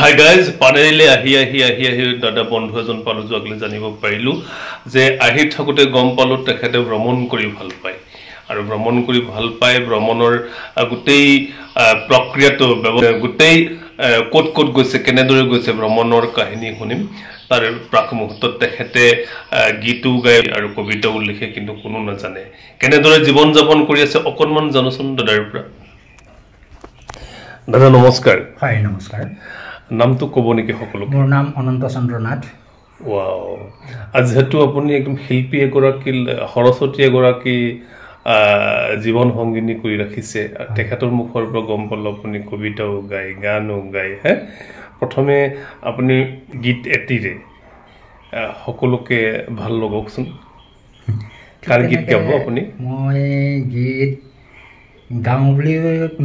Hi guys, panelile ahi dada bondhu ejon palu joagলে জানিব পাৰিলো যে আহি থাকোতে গম পালো তেখেতে ভ্ৰমণ কৰি ভাল পায় আৰু ভ্ৰমণ কৰি ভাল পায় ভ্ৰমণৰ গুটেই প্ৰক্ৰিয়াটো গুটেই কোট গৈছে কেনেদৰে গৈছে ভ্ৰমণৰ কাহিনী শুনিম তাৰ প্ৰাক মুহূৰ্তত তেখেতে গীতও গায় আৰু কবিতাও লিখে কিন্তু কোনো নাজানে কেনেদৰে জীৱন যাপন কৰি আছে অকনমান জনসন দাদাৰ পৰা দাদা নমস্কাৰ হয় নমস্কাৰ নামটো ক'ব নেকি সকলো মোৰ নাম অনন্ত চন্দ্ৰনাথ ওয়াও আজ হেতু আপুনি একদম শিল্পী এগৰাকী সৰস্বতী এগৰাকী জীবন সংগিনী কৰি ৰাখিছে তেখেতৰ মুখৰ পৰা গম পালো আপুনি কবিতাও গায় গানো গায় হে প্ৰথমে আপুনি গীত এটিৰে সকলোকে ভাল লগকচোন কাৰ গীত গাব আপুনি মই গীত গাওঁ বুলি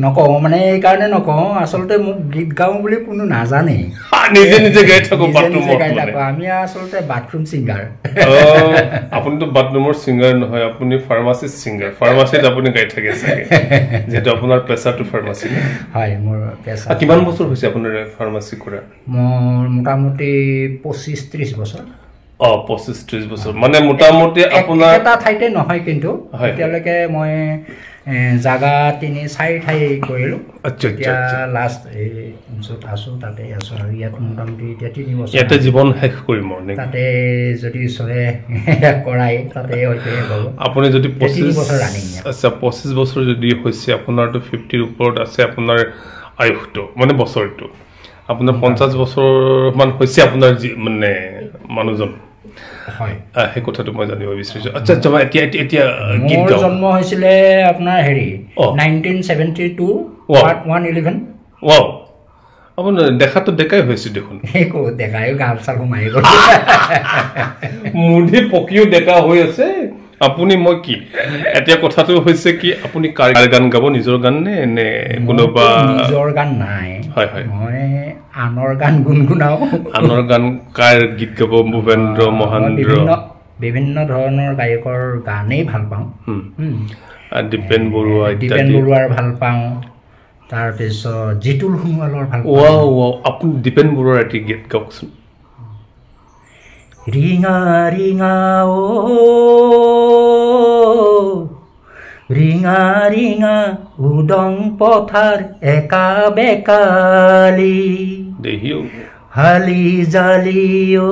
নকওঁ মানে এই কাৰণে নকওঁ আচলতে মোক গীত গাওঁ বুলি কোনো নাজানে নিজে নিজে গাই থাকো বাথৰুমত আমি আচলতে বাথৰুম সিঙ্গাৰ আপুনি তো বাথৰুমৰ সিঙ্গাৰ নহয় আপুনি ফাৰ্মাসিষ্ট সিঙ্গাৰ ফাৰ্মাসিত আপুনি গাই থাকে চাগে যেটো আপোনাৰ পেছাটো ফাৰ্মাসি হয় মোৰ পেছা কিমান বছৰ হৈছে আপোনাৰ ফাৰ্মাসি কৰা মোৰ মোটামুটি 25-30 বছৰ 25-30 বছৰ মানে মোটামুটি আপোনাৰ এটা ঠাইতে নহয় কিন্তু এতিয়ালৈকে মই জাগা 3-4 ঠাই কৰিলো আচ্ছা লাষ্ট এই যত আছো তাতে আছো আৰু ইয়াত মোটামুটি 3 বছৰ ইয়াতে জীৱন শেষ কৰিম নে তাতে যদি সৰে কৰাই তাতে হয়তো হ'ব আপুনি যদি 25 বছৰ ৰানিং আচ্ছা 25 বছৰ যদি হৈছে আপোনাৰটো 50 ৰ ওপৰত আছে আপোনাৰ আয়ুটো মানে বছৰটো আপোনাৰ 50 বছৰ মান হৈছে আপোনাৰ মানে মানুহজন হয় হে কথাটো মই জানিব বিচাৰিছো আচ্ছা এতিয়া গীত গাও জন্ম হৈছিল আপোনাৰ হেৰি 1972 পাৰ্ট 111 ওয়াও আপোন দেখাটো দেখাই হৈছে দেখোন একো দেখাই গাল চাল ঘুমাই গল মুঢ়ি পকিও দেখা হৈ আছে আপুনি মই কি এতিয়া কথাটো হৈছে কি আপুনি কাৰ গান গাব নিজৰ গান নে কোনোবা নিজৰ গান নাই হয় হয় মই আনৰ গান গুনগুনাও আনৰ গান কাৰ গীত গাব ভুবেন্দ্ৰ মহেন্দ্ৰ বিভিন্ন ধৰণৰ গায়কৰ গানেই ভাল পাওঁ দীপেন বৰুৱাৰ ভাল পাওঁ তাৰ পিছত জিতুল সোণোৱালৰ ভাল পাওঁ ওয়াও আপুনি দীপেন বৰুৱাৰ এটি গীত গাওকচোন ৰিঙা ৰিঙা ও ৰিঙা ৰিঙা উদং পথাৰ একা বেকালি দেহিও হালি জালি ও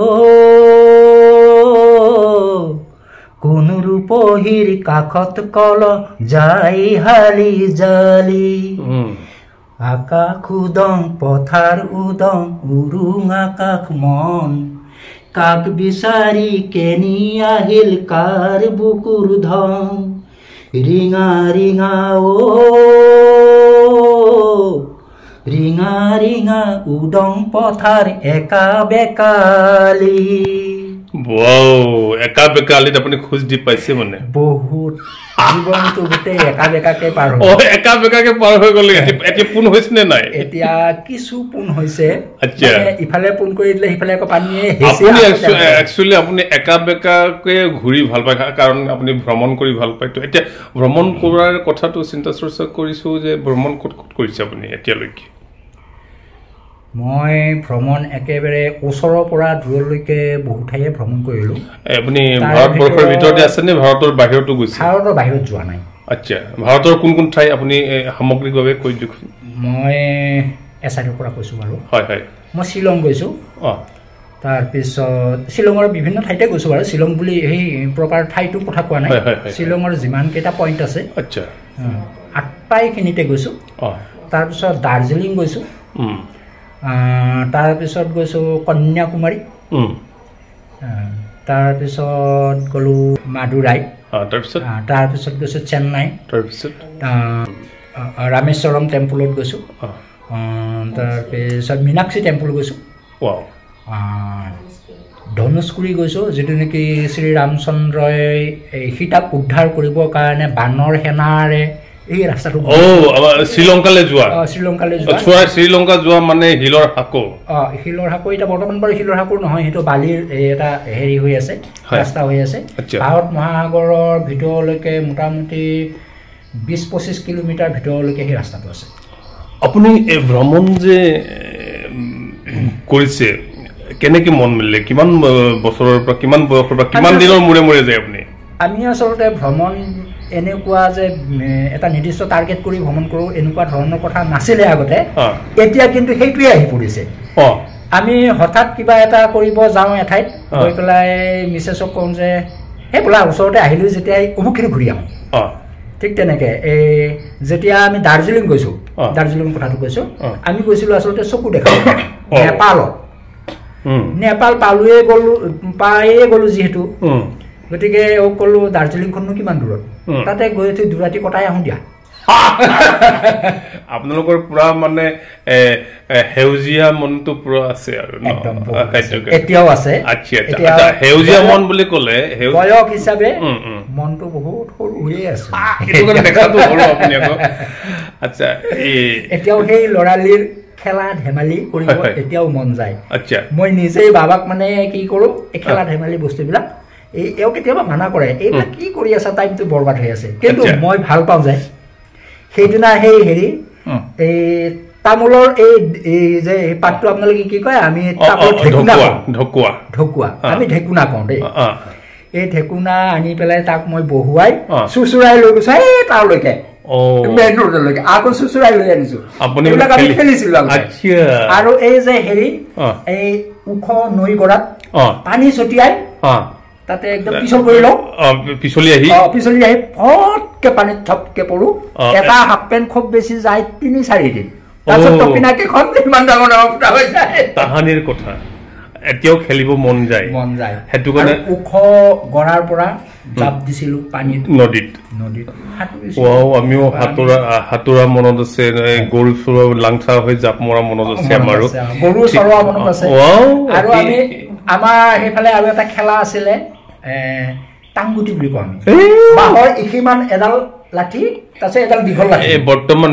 কোন ৰূপহীৰ কাখত কল যাই হালি জালি আকাশ উদং পথাৰ উদং উৰুং আকাশ মন কাক বিচাৰি কেনি আহিল কাৰ বুকুৰ ধন ৰিঙা ৰিঙা ও ৰিঙা ৰিঙা উদং পথাৰ একা বেকালি ওয়াও একা বেকালিত আপুনি খুজ দি পাইছে মানে বহুত জীৱনটো গতে একা বেকাকে পাৰ একা বেকাকে পাৰ হৈ গ'ল এতিয়া পুন হৈছে নে নাই এতিয়া কিছু পুন হৈছে আচ্ছা ইফালে পুন কৰি দিলে ইফালে আকৌ পানীয়ে আপুনি একচুয়ালি আপুনি একা বেকাকে ঘূৰি ভাল পায় কাৰণ আপুনি ভ্ৰমণ কৰি ভাল পায় তো এতিয়া ভ্ৰমণ কৰাৰ কথাটো চিন্তা চৰ্চা কৰিছো যে ভ্ৰমণ ক'ত কৰিছে আপুনি এতিয়ালৈকে মই ভ্ৰমণ একেবাৰে ওচৰৰ পৰা দূৰলৈকে বহু ঠাইয়ে ভ্ৰমণ কৰিলো আপুনি ভাৰতবৰ্ষৰ ভিতৰতে আছে নে ভাৰতৰ বাহিৰতো গৈছে ভাৰতৰ বাহিৰত যোৱা নাই আচ্ছা ভাৰতৰ কোন ঠাই আপুনি সামগ্ৰিকভাৱে কৈ দিয়ক মই এছাইৰ পৰা কৈছো বাৰু হয় হয় মই শিলং গৈছো তাৰ পিছত শিলঙৰ বিভিন্ন ঠাইতে গৈছো বাৰু শিলং বুলি এই প্ৰপাৰ ঠাইটো কথা কোৱা নাই শিলঙৰ যিমান কেইটা পইণ্ট আছে আচ্ছা আটাইখিনিতে গৈছো তাৰ পিছত দাৰ্জিলিং গৈছো তাৰ পিছত গৈছো কন্যাকুমাৰী তাৰ পিছত গলো মাদুৰাই তাৰ পিছত গৈছো চেন্নাই তাৰ পিছত ৰামেশ্বৰম টেম্পলত গৈছো তাৰ পিছত মীনাক্ষী টেম্পল গৈছো ওয়াও ধনুষ্কুৰি গৈছো যেটো নেকি শ্ৰী ৰামচন্দ্ৰই সীতাক উদ্ধাৰ কৰিবৰ কাৰণে বানৰ সেনাৰে এই ৰাস্তাটো শ্ৰীলংকালৈ যোৱা শ্ৰীলংকা যোৱা মানে হিলৰ হাকো এটা বৰ্তমান বাৰু হিলৰ হাকো নহয় সেইটো বালিৰ এটা হেৰি হৈ আছে ৰাস্তা হৈ আছে ভাৰত মহাসাগৰৰ ভিতৰলৈকে মোটামুটি 20-25 কিলোমিটাৰ ভিতৰলৈকে এই ৰাস্তাটো আছে আপুনি এই ভ্ৰমণ যে কৰিছে কেনেকৈ মন মিলে কিমান বছৰৰ পৰা কিমান বয়সৰ পৰা কিমান দিনৰ মূৰে মূৰে যায় আপুনি আমি আচলতে ভ্ৰমণ এনেকুৱা যে এটা নিৰ্দিষ্ট টাৰ্গেট কৰি ভ্ৰমণ কৰোঁ এনেকুৱা ধৰণৰ কথা নাছিলে আগতে এতিয়া কিন্তু সেইটোৱে আহি পৰিছে আমি হঠাৎ কিবা এটা কৰিব যাওঁ এঠাইত গৈ পেলাই মিছেছক কওঁ যে সেই বোলা ওচৰতে আহিলোঁ যেতিয়া অমুকখিনি ঘূৰি আহোঁ ঠিক তেনেকৈ এই যেতিয়া আমি দাৰ্জিলিং গৈছোঁ দাৰ্জিলিং কথাটো কৈছোঁ আমি গৈছিলোঁ আচলতে চকু দেখা নেপালত নেপাল পায়ে গ'লোঁ যিহেতু গতিকে ক'লোঁ দাৰ্জিলিংখননো কিমান দূৰত তাতে গৈ উঠি দুৰাতি কটাই আহোঁ দিয়া আপোনালোকৰ পুৰা মানে সেউজীয়া মনটো পুৰা আছে আৰু এতিয়াও আছে সেউজীয়া মন বুলি ক'লে বয়স হিচাপে মনটো বহুত সৰু হৈয়ে আছে আচ্ছা এতিয়াও সেই ল'ৰালিৰ খেলা ধেমালি কৰিব এতিয়াও মন যায় মই নিজেই বাবাক মানে কি কৰোঁ এই খেলা ধেমালি বস্তুবিলাক এওঁ কেতিয়াবা মানা কৰে এইবিলাক কি কৰি আছা টাইমটো বৰবাদ হৈ আছে কিন্তু মই ভাল পাওঁ যায় সেইদিনা সেই হেৰি এই তামোলৰ এই যে পাতটো আপোনালোকে কি কয় আমি ঢকুৱা আমি ঢেকুনা কওঁ দেই এই ঢেকুনা আনি পেলাই তাক মই বহুৱাই চুচুৰাই লৈ গৈছো এই তাৰলৈকে মেইন ৰোডলৈকে আকৌ চুচুৰাই লৈ আনিছো এইবিলাক আমি খেলিছিলো আৰু এই যে হেৰি এই ওখ নৈ গৰাত পানী ছটিয়াই তাতে একদম পিছল কৰি লওঁ পিছলি আহি ফটকে পানীত থপকে পৰো এটা হাফ পেণ্ট খুব বেছি যায় ৩-৪ দিন তাৰপিছত টপিনাকেইখন ইমান ডাঙৰ ডাঙৰ ফুটা হৈ যায় তাহানিৰ কথা এতিয়াও খেলিব মন যায় সেইটো কাৰণে ওখ গৰাৰ পৰা জাপ দিছিলো পানীত নদীত আমিও সাঁতোৰা মনত আছে গৰু চৰোৱা লাংচা হৈ জাপ মৰা মনত আছে আমাৰো গৰু চৰোৱা মনত আছে আৰু আমি আমাৰ সেইফালে আৰু এটা খেলা আছিলে টাংগুটি বুলি কওঁ বাঁহৰ ইখিমান এডাল লাঠি তাৰপিছত এডাল দীঘল লাঠি বৰ্তমান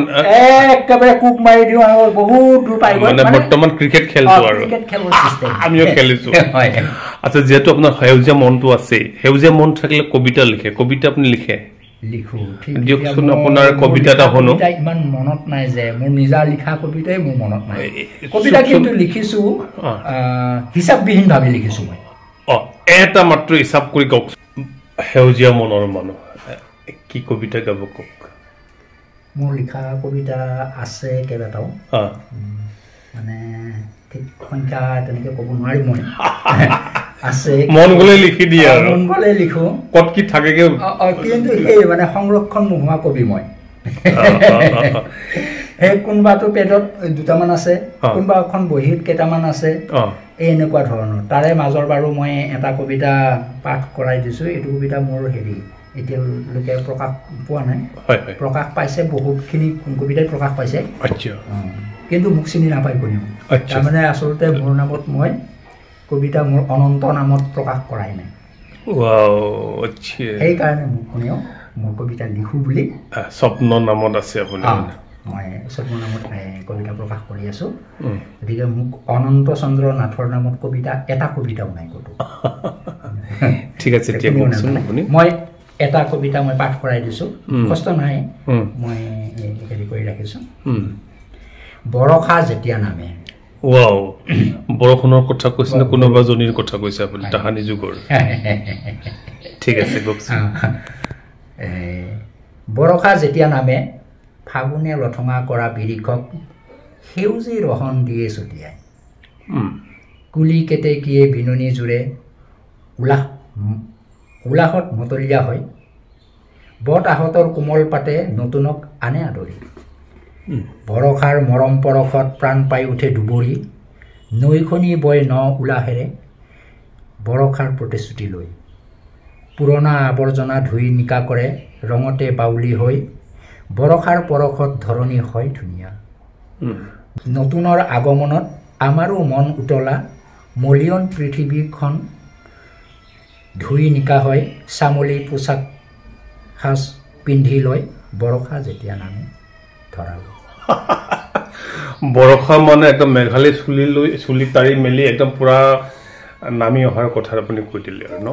একেবাৰে কোব মাৰি দিওঁ আৰু বহুত দূৰ পাই গ'ল বৰ্তমান ক্ৰিকেট খেলটো আৰু আমিও খেলিছো আচ্ছা যিহেতু আপোনাৰ সেউজীয়া মনটো আছে সেউজীয়া মন থাকিলে কবিতা লিখে কবিতা আপুনি লিখে লিখো দিয়কচোন আপোনাৰ কবিতা এটা শুনো ইমান মনত নাই যে মোৰ নিজা লিখা কবিতাই মোৰ মনত নাই কবিতা কিন্তু লিখিছো হিচাপবিহীন ভাৱে লিখিছো মই এটা মাত্ৰ হিচাপ কৰি কওক সেউজীয়া মনৰ মানুহ কি কবিতা গাব কওক মোৰ লিখা কবিতা আছে কেইবাটাও মানে ঠিক সংখ্যা তেনেকে ক'ব নোৱাৰিম মই আছে মন গ'লে লিখি দিয়ে আৰু মন গ'লে লিখো ক'ত কি থাকেগে কিন্তু সেই মানে সংৰক্ষণ নোহোৱা কবি মই সেই কোনোবাটো পেজত দুটামান আছে কোনোবা এখন বহীত কেইটামান আছে এই এনেকুৱা ধৰণৰ তাৰে মাজৰ বাৰু মই এটা কবিতা পাঠ কৰাই দিছোঁ এইটো কবিতা মোৰ হেৰি এতিয়ালৈকে প্ৰকাশ পোৱা নাই প্ৰকাশ পাইছে বহুতখিনি কবিতাই প্ৰকাশ পাইছে কিন্তু মোক চিনি নাপায় কোনেও তাৰমানে আচলতে মোৰ নামত মই কবিতা মোৰ অনন্ত নামত প্ৰকাশ কৰাই নাই সেইকাৰণে মোক কোনেও মোৰ কবিতা লিখোঁ বুলি স্বপ্ন নামত আছে আপুনি মই স্বপ্ন নামত কবিতা প্ৰকাশ কৰি আছোঁ গতিকে মোক অনন্ত চন্দ্ৰ নাথৰ নামত কবিতা এটা কবিতাও নাই ক'তো ঠিক আছে মই এটা কবিতা মই পাঠ কৰাই দিছোঁ কষ্ট নাই মই হেৰি কৰি ৰাখিছোঁ বৰষা যেতিয়া নামে বৰষুণৰ কথা কৈছে নে কোনোবা জনীৰ কথা কৈছে আপুনি তাহানি যুগৰ ঠিক আছে বৰষা যেতিয়া নামে ফাগুনে লঠঙা কৰা বিৰিখক সেউজী ৰহন দিয়ে ছটিয়াই কুলি কেতেকীয়ে বিননি জোৰে উলাহত মতলীয়া হয় বতাহতৰ কোমল পাতে নতুনক আনে আদৰি বৰষাৰ মৰম পৰশত প্ৰাণ পাই উঠে দুবৰি নৈখনি বয় ন উলাহেৰে বৰষাৰ প্ৰতিশ্ৰুতি লৈ পুৰণা আৱৰ্জনা ধুই নিকা কৰে ৰঙতে বাউলি হৈ বৰষাৰ পৰশত ধৰণী হয় ধুনীয়া নতুনৰ আগমনত আমাৰো মন উতলা মলিয়ন পৃথিৱীখন ধুই নিকা হয় চামলি পোচাক সাজ পিন্ধি লৈ বৰষা যেতিয়া নামে ধৰা বৰষা মানে একদম মেঘালী চুলি তাৰি মেলি একদম পুৰা নামি অহাৰ কথা আপুনি কৈ দিলে আৰু ন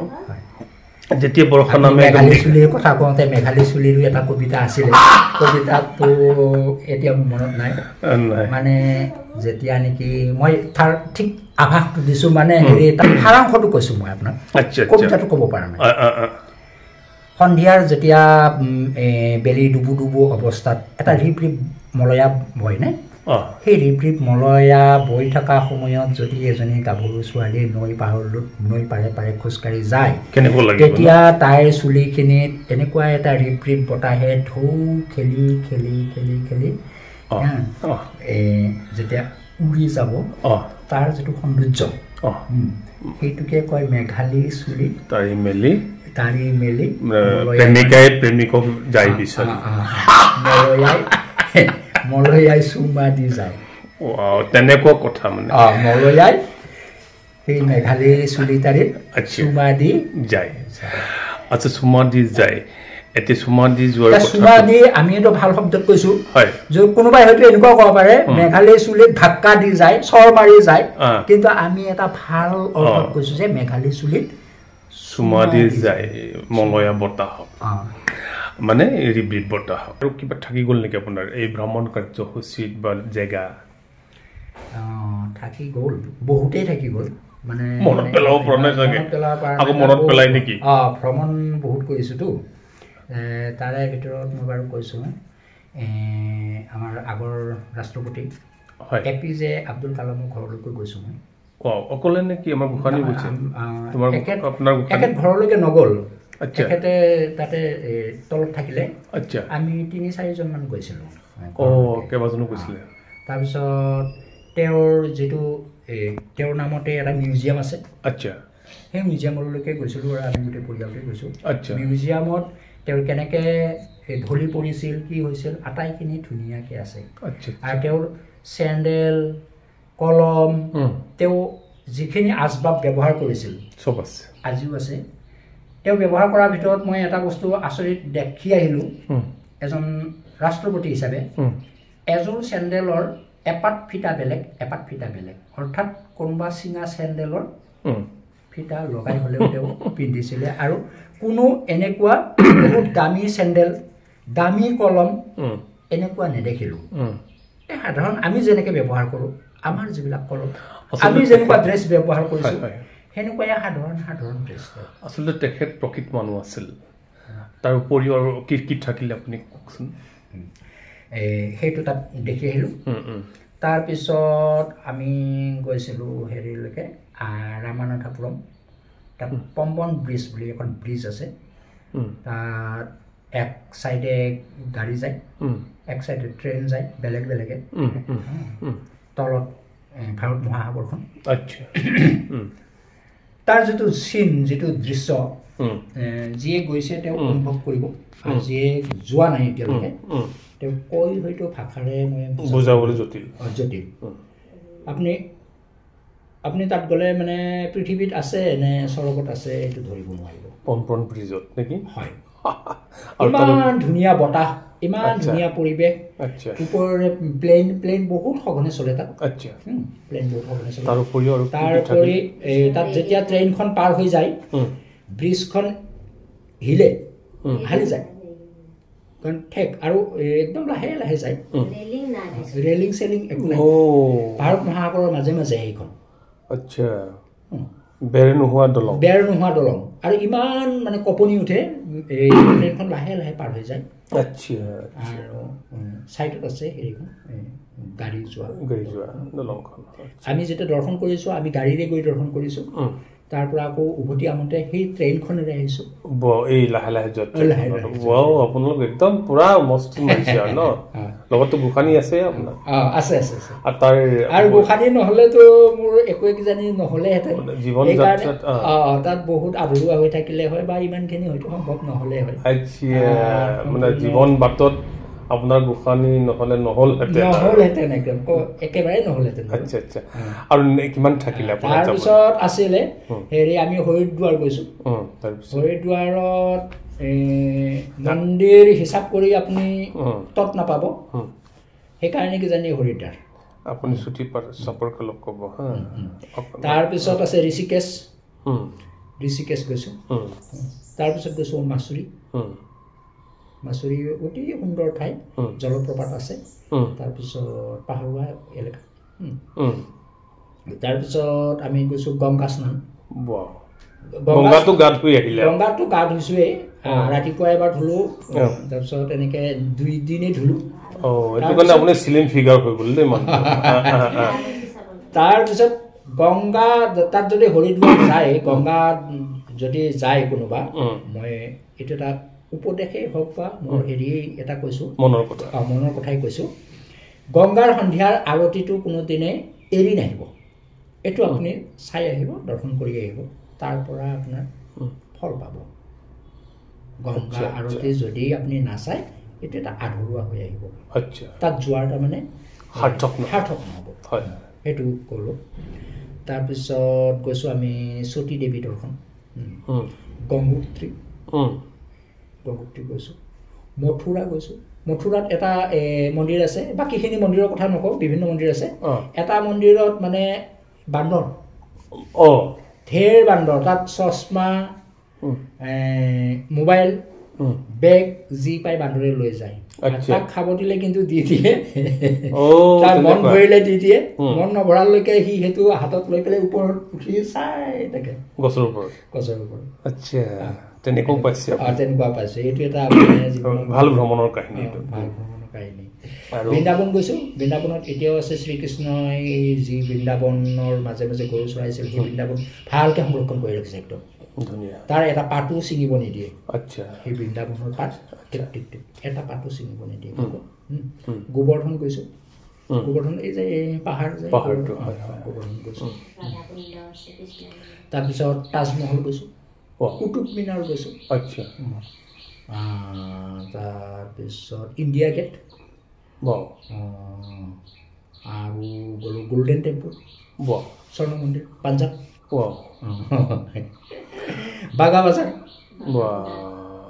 যেতিয়া বৰষা নামে মেঘালী চুলিৰ কথা কওঁতে মেঘালী চুলিৰো এটা কবিতা আছিলে কবিতাটো এতিয়া মনত নাই মানে যেতিয়া নেকি মই তাৰ ঠিক আভাসটো দিছো মানে হেৰি তাৰ সাৰাংশটো কৈছো মই আপোনাক কবিতাটো ক'ব পৰা নাই সন্ধিয়াৰ যেতিয়া বেলি ডুবু ডুবু অৱস্থাত এটা ৰিপ ৰিপ মলয়া বয় নে সেই ৰিপ ৰিপ মলয়া বৈ থকা সময়ত যদি এজনী গাভৰু ছোৱালী নৈ পাৰে পাৰে খোজকাঢ়ি যায় তেতিয়া তাইৰ চুলিখিনিত এনেকুৱা এটা ৰিপ ৰিপ বতাহে ঢৌ খেলি খেলি খেলি খেলি যেতিয়া উৰি যাব তাৰ যিটো সৌন্দৰ্য সেইটোকে কয় মেঘালী চুলি তাৰি মেলি প্ৰেমিকাই প্ৰেমিকক যায় বিচাৰি মলয়াই চুমা দি যায় তেনেকুৱা কথা মানে মলয়াই সেই মেঘালী চুলি তাৰিত চুমা দি যায় আচ্ছা চুমা দি যায় এতিয়া চুমা দি যোৱাৰ চুমা দি আমি এইটো ভাল শব্দত কৈছো কোনোবাই হয়তো এনেকুৱা ক'ব পাৰে মেঘালী চুলিত ধাক্কা দি যায় চৰ মাৰি যায় কিন্তু আমি এটা ভাল অৰ্থত কৈছো যে মেঘালী চুলিত চুমা দি যায় মলয়া বতাহ মানে ৰিব্ৰিট বতাহ আৰু কিবা থাকি গ'ল নেকি আপোনাৰ এই ভ্ৰমণ কাৰ্যসূচীত বা জেগা থাকি গ'ল বহুতেই থাকি গ'ল মানে মনত পেলাব পৰা নাই চাগে আকৌ মনত পেলাই নেকি ভ্ৰমণ বহুত কৰিছোতো তাৰে ভিতৰত মই বাৰু কৈছোঁ আমাৰ আগৰ ৰাষ্ট্ৰপতি APJ আব্দুল কালামৰ ঘৰলৈকে গৈছোঁ মই অকলে নেকি আমাৰ গোসানী গৈছে তোমাৰ আপোনাৰ একেট ঘৰলৈকে নগ'ল তেখেতে তাতে তলত থাকিলে আমি 3-4জন মান গৈছিলোঁ কেইবাজনো গৈছিলে তাৰপিছত তেওঁৰ যিটো তেওঁৰ নামতে এটা মিউজিয়াম আছে সেই মিউজিয়ামলৈকে গৈছিলোঁ আৰু আমি গোটেই পৰিয়ালটোৱে গৈছোঁ মিউজিয়ামত তেওঁৰ কেনেকৈ ঢলি পৰিছিল কি হৈছিল আটাইখিনি ধুনীয়াকৈ আছে আৰু তেওঁৰ চেণ্ডেল কলম তেওঁ যিখিনি আচবাব ব্যৱহাৰ কৰিছিল চব আছে আজিও আছে তেওঁ ব্যৱহাৰ কৰাৰ ভিতৰত মই এটা বস্তু আচৰিত দেখি আহিলোঁ এজন ৰাষ্ট্ৰপতি হিচাপে এযোৰ চেণ্ডেলৰ এপাত ফিটা বেলেগ অৰ্থাৎ কোনোবা চিঙা চেণ্ডেলৰ ফিটা লগাই হ'লেও তেওঁ পিন্ধিছিলে আৰু কোনো এনেকুৱা বহুত দামী চেণ্ডেল দামী কলম এনেকুৱা নেদেখিলোঁ সাধাৰণ আমি যেনেকৈ ব্যৱহাৰ কৰোঁ আমাৰ যিবিলাক কলম আমি যেনেকুৱা ড্ৰেছ ব্যৱহাৰ কৰিছোঁ সেনেকুৱাই সাধাৰণ ড্ৰেছ আচলতে তেখেত প্ৰকৃত মানুহ আছিল তাৰ উপৰিও আৰু কি থাকিলে আপুনি কওকচোন সেইটো তাত দেখি আহিলোঁ তাৰপিছত আমি গৈছিলোঁ হেৰিলৈকে ৰামানাথাপুৰম তাত পম্বন ব্ৰিজ বুলি এখন ব্ৰিজ আছে তাত এক চাইডে গাড়ী যায় এক চাইডে ট্ৰেইন যায় বেলেগ বেলেগে তলত ভাৰত মহাসাগৰখন তাৰ যিটো চিন যিটো দৃশ্য যিয়ে গৈছে তেওঁ অনুভৱ কৰিব আৰু যিয়ে যোৱা নাই এতিয়ালৈকে তেওঁ কৈ হয়তো ভাষাৰে মই বুজাবলৈ জটিল আপুনি তাত গ'লে মানে পৃথিৱীত আছে নে স্বৰ্গত আছে এইটো ধৰিব নোৱাৰিব পম্পন ব্ৰিজত নেকি হয় ইমান ধুনীয়া বতাহ ইমান ধুনীয়া পৰিৱেশ ওপৰৰে প্লেন বহুত সঘনে চলে তাত প্লেন বহুত সঘনে চলে তাৰোপৰি তাত যেতিয়া ট্ৰেইনখন পাৰ হৈ যায় ব্ৰিজখন হালি যায় কাৰণ ঠেক আৰু একদম লাহে লাহে যায় ৰেলিং চেলিং একো নাই ভাৰত মহাসাগৰৰ মাজে মাজে সেইখন বেৰ নোহোৱা দলং আৰু ইমান মানে কঁপনি উঠে এই ট্ৰেইনখন লাহে লাহে পাৰ হৈ যায় আৰু চাইডত আছে হেৰিখন গাড়ী যোৱা দলংখন আমি যেতিয়া দৰ্শন কৰিছোঁ আমি গাড়ীৰে গৈ দৰ্শন কৰিছোঁ তাৰ পৰা আকৌ উভতি আহোঁতে সেই ট্ৰেইনখনেৰে আহিছোঁ এই লাহে লাহে আপোনালোক একদম পুৰা মস্ত মাৰিছে আৰু ন লগতো গোসানী আছে আপোনাৰ আছে আৰু গোসানী নহ'লেতো মোৰ একো কিজানি নহ'লেহেঁতেন জীৱন তাত বহুত আধৰুৱা হৈ থাকিলে হয় বা ইমানখিনি হয়তো সম্ভৱ নহ'লে হয় মানে জীৱন বাটত আপোনাৰ গোসানী নহ'লহেঁতেন একেবাৰে নহ'লহেঁতেন আৰু কিমান থাকিলে তাৰপিছত আছিলে হেৰি আমি হৰিদ্বাৰ গৈছোঁ হৰিদ্বাৰত মন্দিৰ হিচাপ কৰি আপুনি তত নাপাব সেইকাৰণে কিজানি হৰিদ্বাৰ আপুনি ছুটি সম্পৰ্কে অলপ ক'ব তাৰপিছত আছে ঋষিকেশ ঋষিকেশ গৈছোঁ তাৰপিছত গৈছোঁ মাছুৰী মাছুৰী অতি সুন্দৰ ঠাই জলপ্ৰপাত আছে তাৰপিছত পাহাৰুৱা এলেকা তাৰপিছত আমি গৈছোঁ গংগা স্নান গংগাটো গা ধুই আহিলে গংগাটো গা ধুইছোৱেই ৰাতিপুৱা এবাৰ ধুলোঁ তাৰপিছত এনেকৈ 2 দিনেই ধুলোঁ এইটো কাৰণে আপুনি স্লিম ফিগাৰ হৈ গ'ল দেই মানুহ তাৰপিছত গংগা তাত যদি হৰিদ্বাৰ যায় গংগা যদি যায় কোনোবা মই এইটো এটা উপদেশেই হওক বা মোৰ হেৰি এটা কৈছোঁ মনৰ কথাই কৈছোঁ গংগাৰ সন্ধিয়াৰ আৰতিটো কোনোদিনে এৰি নাহিব এইটো আপুনি চাই আহিব দৰ্শন কৰি আহিব তাৰ পৰা আপোনাৰ ফল পাব গংগা আৰতি যদি আপুনি নাচায় এইটো এটা আধৰুৱা হৈ আহিব তাত যোৱাৰ তাৰমানে সাৰ্থক নহ'ব সেইটো ক'লোঁ তাৰপিছত গৈছোঁ আমি সতী দেৱী দৰ্শন গংগোত্ৰী গৈছোঁ মথুৰা গৈছোঁ মথুৰাত এটা মন্দিৰ আছে বাকীখিনি মন্দিৰৰ কথা নকওঁ বিভিন্ন মন্দিৰ আছে এটা মন্দিৰত মানে বান্দৰ ঢেৰ বান্দৰ তাত চশমা মোবাইল বেগ যি পাই বান্দৰে লৈ যায় তাক খাব দিলে কিন্তু দি দিয়ে তাৰ মন ভৰিলে দি দিয়ে মন নভৰালৈকে সি সেইটো হাতত লৈ পেলাই ওপৰত উঠি চাই থাকে গছৰ ওপৰত আচ্ছা তেনেকুৱা পাইছে এইটো এটা ভাল ভ্ৰমণৰ কাহিনী বৃন্দাবন গৈছোঁ বৃন্দাবনত এতিয়াও আছে শ্ৰীকৃষ্ণই যি বৃন্দাবনৰ মাজে মাজে গৰু চৰাইছিল সেই বৃন্দাবন ভালকৈ সংৰক্ষণ কৰি ৰাখিছে একদম ধুনীয়া তাৰ এটা পাতো ছিঙিব নিদিয়ে আচ্ছা সেই বৃন্দাবনৰ পাত এটা পাতো ছিঙিব নিদিয়ে গোবৰ্ধন গৈছোঁ গোবৰ্ধন এই যে পাহাৰটো গোবৰ্ধন গৈছোঁ তাৰপিছত তাজমহল গৈছোঁ কুটুব মিনাৰ গৈছোঁ আচ্ছা তাৰপিছত ইণ্ডিয়া গেট আৰু গ'লোঁ গল্ডেন টেম্পল স্বৰ্ণ মন্দিৰ পাঞ্জাৱ বাগা বাজাৰ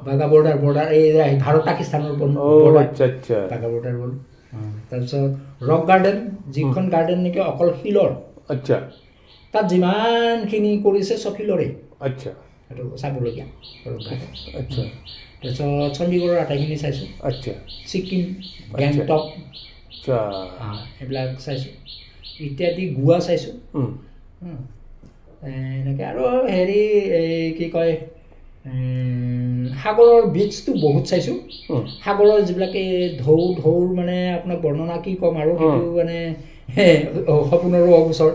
বাগা বৰ্ডাৰ এই ভাৰত পাকিস্তানৰ বাগা বৰ্ডাৰ গ'লোঁ তাৰপিছত ৰক গাৰ্ডেন যিখন গাৰ্ডেন নেকি অকল শিলৰ আচ্ছা তাত যিমানখিনি কৰিছে চব শিলৰে আচ্ছা সেইটো চাবলগীয়া আচ্ছা তাৰপিছত চণ্ডীগড়ৰ আটাইখিনি চাইছোঁ আচ্ছা ছিকিম গেংটক এইবিলাক চাইছোঁ ইত্যাদি গোৱা চাইছোঁ এনেকৈ আৰু হেৰি এই কি কয় সাগৰৰ বীচটো বহুত চাইছোঁ সাগৰৰ যিবিলাক এই ঢৌৰ মানে আপোনাক বৰ্ণনা কি ক'ম আৰু সেইটো মানে সপোনৰো অগোচৰ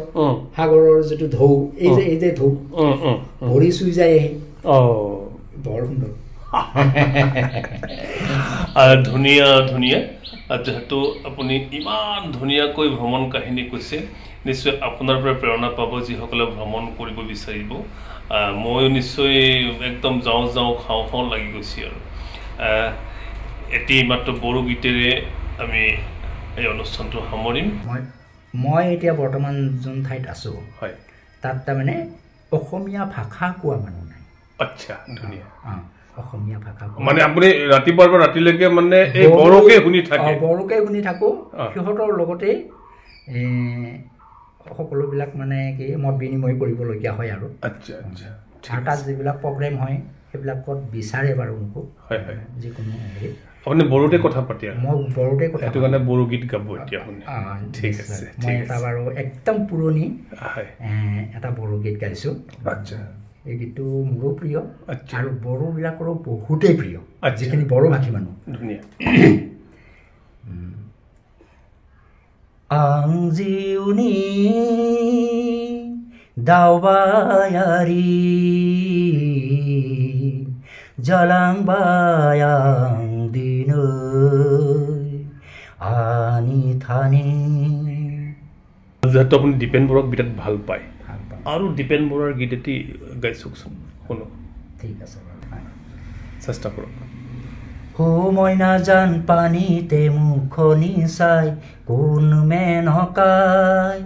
সাগৰৰ যিটো ঢৌ এই যে ঢৌ ভৰি চুই যায় আহি বৰ সুন্দৰ ধুনীয়া যিহেতু আপুনি ইমান ধুনীয়াকৈ ভ্ৰমণ কাহিনী কৈছে নিশ্চয় আপোনাৰ পৰা প্ৰেৰণা পাব যিসকলে ভ্ৰমণ কৰিব বিচাৰিব ময়ো নিশ্চয় একদম যাওঁ খাওঁ লাগি গৈছে আৰু এটি মাত্ৰ বড়ো গীতেৰে আমি এই অনুষ্ঠানটো সামৰিম মই এতিয়া বৰ্তমান যোন ঠাইত আছোঁ হয় তাত তাৰমানে অসমীয়া ভাষা কোৱা মানুহ নাই আচ্ছা ধুনীয়া অসমীয়া ভাষা মানে আপুনি ৰাতিপুৱাৰ পৰা ৰাতিলৈকে মানে এই বড়োকে শুনি থাকোঁ সিহঁতৰ লগতে সকলোবিলাক মানে কি মত বিনিময় কৰিবলগীয়া হয় আৰু আচ্ছা তাত যিবিলাক প্ৰগ্ৰেম হয় সেইবিলাকত বিচাৰে বাৰু মোকো যিকোনো হেৰি আপুনি বড়োতে কথা পাতি মই বড়োতে কথা সেইটো কাৰণে বড়ো গীত গাব এতিয়া আপুনি ঠিক আছে মই এটা বাৰু একদম পুৰণি এটা বড়ো গীত গাইছোঁ আচ্ছা এই গীতটো মোৰো প্ৰিয় আৰু বড়োবিলাকৰো বহুতেই প্ৰিয় যিখিনি বড়ো ভাষী মানুহ ধুনীয়া আং জিউনি দাওবায়াৰি জলাং বায়াং দিনৈ আনি থানি যিহেতু আপুনি দীপেন বড়োক বিৰাট ভাল পায় আৰু দীপেন বড়োৰ গীত এটি গাই চাওকচোন শুনো ঠিক আছে চেষ্টা কৰক হো মইনা জান পানীতে মুখনি চাই কোন মেনকাই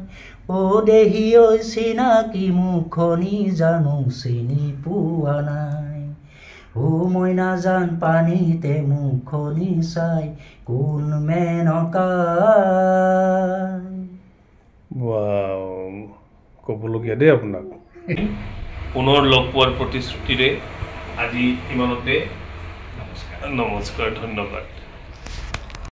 ও দেহি ঐ চিনাকি মুখনি জানো চিনি পোৱা নাই ও মইনা জান পানীতে মুখনি চাই কোন মেনকাই ক'বলগীয়া দেই আপোনাক পুনৰ লগ পোৱাৰ প্ৰতিশ্ৰুতিৰে আজি ইমানতে নমস্কাৰ ধন্যবাদ।